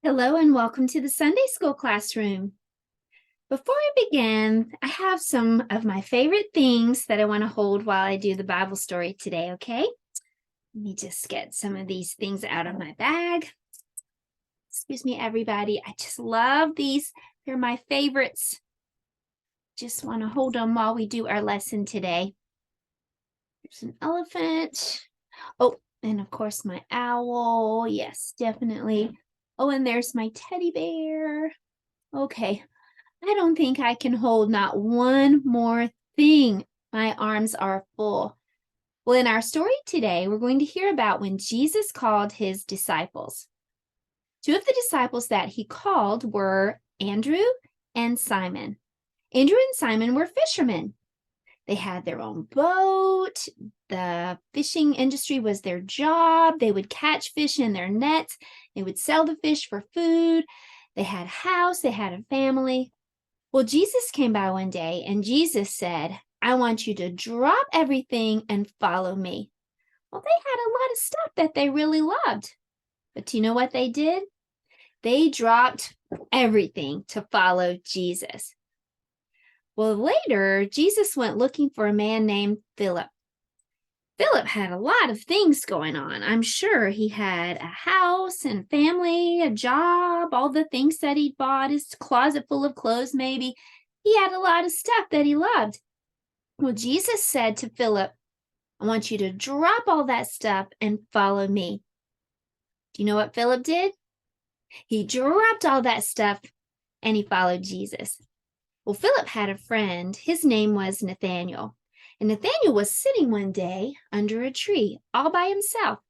Hello and welcome to the Sunday School classroom. Before I begin, I have some of my favorite things that I want to hold while I do the Bible story today, okay? Let me just get some of these things out of my bag. Excuse me, everybody. I just love these. They're my favorites. Just want to hold them while we do our lesson today. There's an elephant. Oh, and of course my owl. Yes, definitely. Oh, and there's my teddy bear. Okay. I don't think I can hold not one more thing. My arms are full. Well, in our story today, we're going to hear about when Jesus called his disciples. Two of the disciples that he called were Andrew and Simon. Andrew and Simon were fishermen. They had their own boat. The fishing industry was their job. They would catch fish in their nets. They would sell the fish for food. They had a house. They had a family. Well, Jesus came by one day and Jesus said, I want you to drop everything and follow me. Well, they had a lot of stuff that they really loved. But do you know what they did? They dropped everything to follow Jesus. Well, later, Jesus went looking for a man named Philip. Philip had a lot of things going on. I'm sure he had a house and family, a job, all the things that he'd bought, his closet full of clothes, maybe. He had a lot of stuff that he loved. Well, Jesus said to Philip, I want you to drop all that stuff and follow me. Do you know what Philip did? He dropped all that stuff and he followed Jesus. Well, Philip had a friend. His name was Nathaniel. And Nathaniel was sitting one day under a tree all by himself.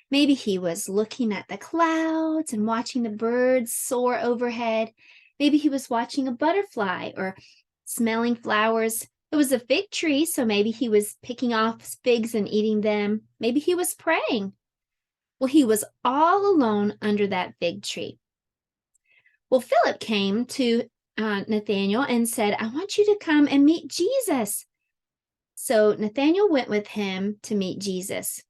Maybe he was looking at the clouds and watching the birds soar overhead. Maybe he was watching a butterfly or smelling flowers. It was a fig tree, so maybe he was picking off figs and eating them. Maybe he was praying. Well, he was all alone under that fig tree. Well, Philip came to Nathaniel and said, I want you to come and meet Jesus. So Nathanael went with him to meet Jesus.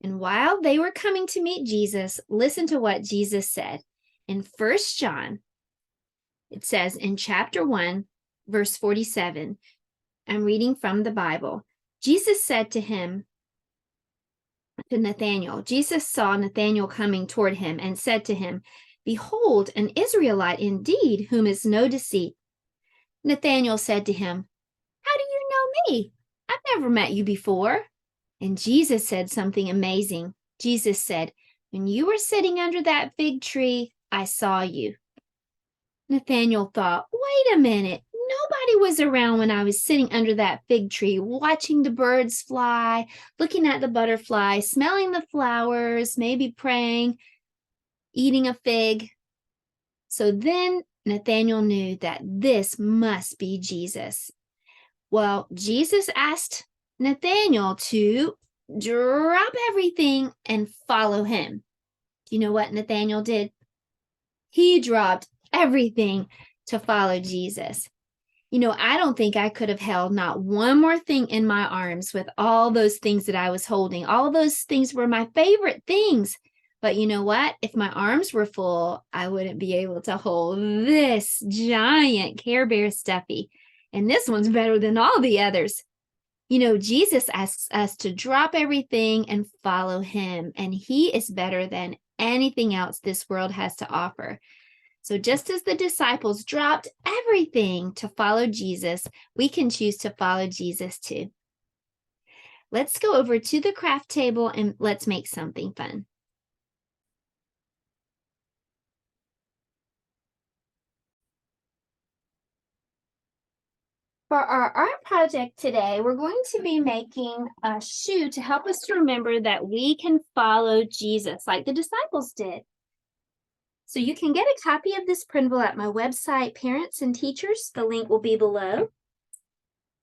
And while they were coming to meet Jesus, listen to what Jesus said. In 1 John, it says in chapter 1, verse 47, I'm reading from the Bible. Jesus said to Nathanael, Jesus saw Nathanael coming toward him and said to him, Behold, an Israelite indeed, whom is no deceit. Nathanael said to him, How do you know me? I've never met you before. And Jesus said something amazing. Jesus said, When you were sitting under that fig tree, I saw you. Nathanael thought, wait a minute. Nobody was around when I was sitting under that fig tree, watching the birds fly, looking at the butterflies, smelling the flowers, maybe praying, eating a fig. So then Nathanael knew that this must be Jesus. Well, Jesus asked Nathanael to drop everything and follow him. Do you know what Nathanael did? He dropped everything to follow Jesus. You know, I don't think I could have held not one more thing in my arms with all those things that I was holding. All those things were my favorite things. But you know what? If my arms were full, I wouldn't be able to hold this giant Care Bear stuffy. And this one's better than all the others. You know, Jesus asks us to drop everything and follow him. And he is better than anything else this world has to offer. So just as the disciples dropped everything to follow Jesus, we can choose to follow Jesus too. Let's go over to the craft table and let's make something fun. For our art project today, we're going to be making a shoe to help us to remember that we can follow Jesus like the disciples did. So you can get a copy of this printable at my website, Parents and Teachers. The link will be below.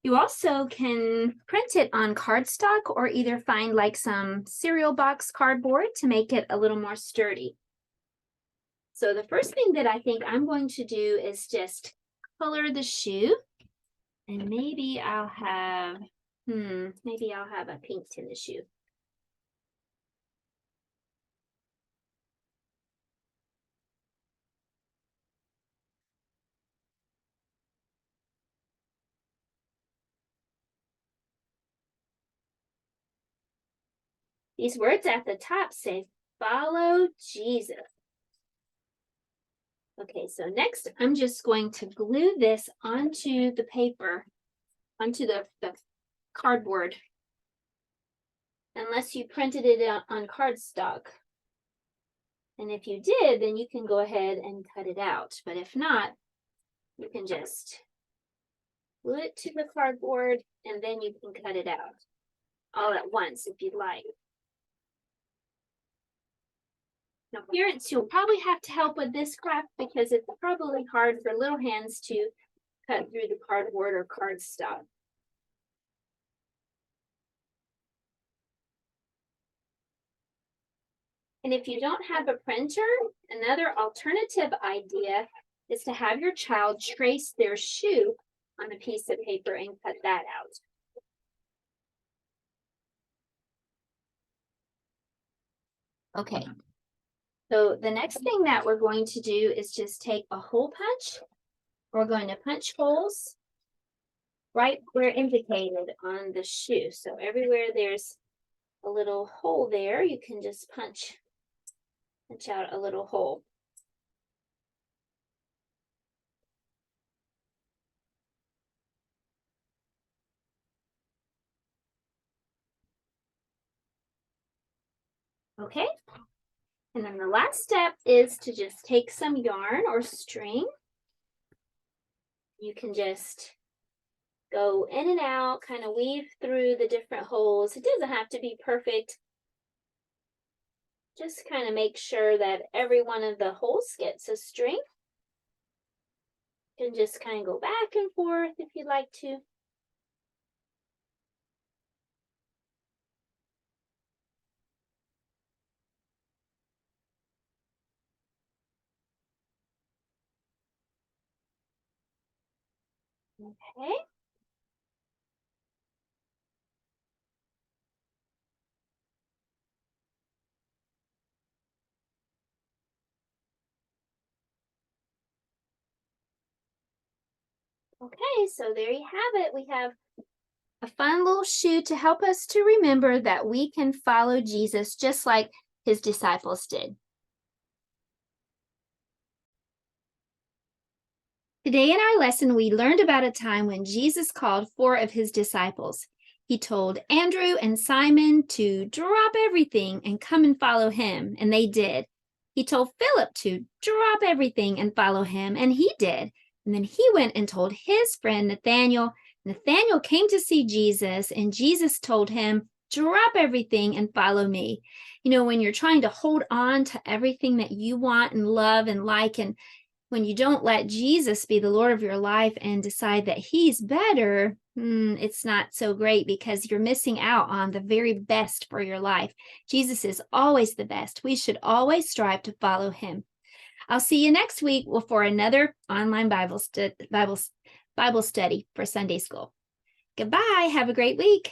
You also can print it on cardstock or either find like some cereal box cardboard to make it a little more sturdy. So the first thing that I think I'm going to do is just color the shoe. And maybe I'll have a pink tennis shoe. These words at the top say, follow Jesus. Okay, so next I'm just going to glue this onto the paper, onto the cardboard, unless you printed it on cardstock. And if you did, then you can go ahead and cut it out. But if not, you can just glue it to the cardboard and then you can cut it out all at once if you'd like. Now, parents, you'll probably have to help with this craft because it's probably hard for little hands to cut through the cardboard or cardstock. And if you don't have a printer, another alternative idea is to have your child trace their shoe on a piece of paper and cut that out. Okay, so the next thing that we're going to do is just take a hole punch. We're going to punch holes right where indicated on the shoe. So everywhere there's a little hole there, you can just punch out a little hole. Okay, and then the last step is to just take some yarn or string. You can just go in and out, kind of weave through the different holes. It doesn't have to be perfect. Just kind of make sure that every one of the holes gets a string. You can just kind of go back and forth if you'd like to. Okay. Okay, so there you have it. We have a fun little shoe to help us to remember that we can follow Jesus just like his disciples did. Today in our lesson, we learned about a time when Jesus called 4 of his disciples. He told Andrew and Simon to drop everything and come and follow him, and they did. He told Philip to drop everything and follow him, and he did. And then he went and told his friend Nathanael. Nathanael came to see Jesus, and Jesus told him, drop everything and follow me. You know, when you're trying to hold on to everything that you want and love and like, and when you don't let Jesus be the Lord of your life and decide that he's better, it's not so great because you're missing out on the very best for your life. Jesus is always the best. We should always strive to follow him. I'll see you next week for another online Bible study for Sunday school. Goodbye. Have a great week.